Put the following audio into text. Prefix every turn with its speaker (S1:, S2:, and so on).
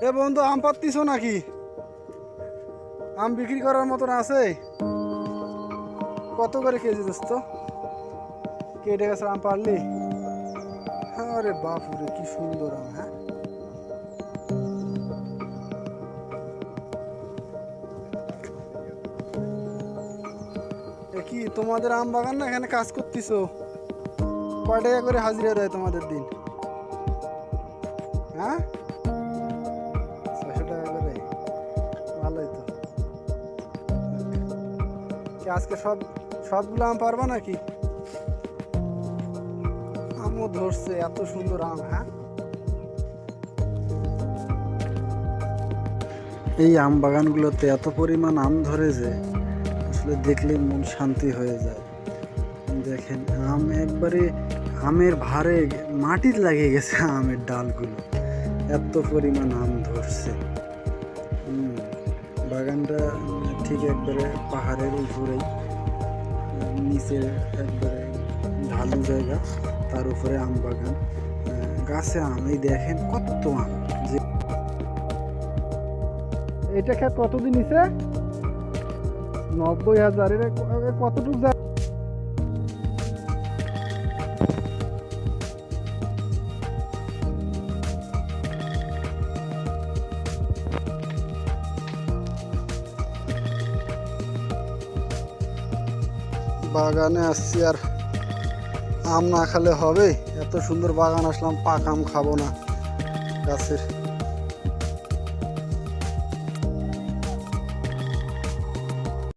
S1: এ বন্ধু, আম পাড়তিছো নাকি? আম বিক্রি করার মতন আছে? কত করে কেজি দোস্ত? কেটে গেছে আম পারলি? আরে বাপুরে, কি সুন্দর আম! হ্যাঁ, এ কি তোমাদের আম বাগান না? এখানে কাজ করতেছো? কয় টাকা করে হাজিরা দেয় তোমাদের দিন? হ্যাঁ, 600 টাকা করে? ভালোই তো। কি আজকে সবগুলো আম পারবা নাকি? আমও ধরছে, এত সুন্দর আম! হ্যাঁ, এই আম বাগানগুলোতে এত পরিমাণ আম ধরে যে আসলে দেখলে মন শান্তি হয়ে যায়। দেখেন, আম একবারে আমের ভারে মাটির লাগিয়ে গেছে আমের ডালগুলো, এত পরিমাণ আম ধরছে। বাগানটা ঠিক একবারে পাহাড়ের উপরেই, নিচে একবারে ঢালু জায়গা, তার উপরে আম বাগান, গাছে আম। এই দেখেন কত আম! যে এটা খেত কতদিন নিছে? 90,000। এর কতটুকু যায়? বাগানে আসছি, আর আম না খেলে হবে? এত সুন্দর বাগান আসলাম, পাকা আম খাবো না গাছের?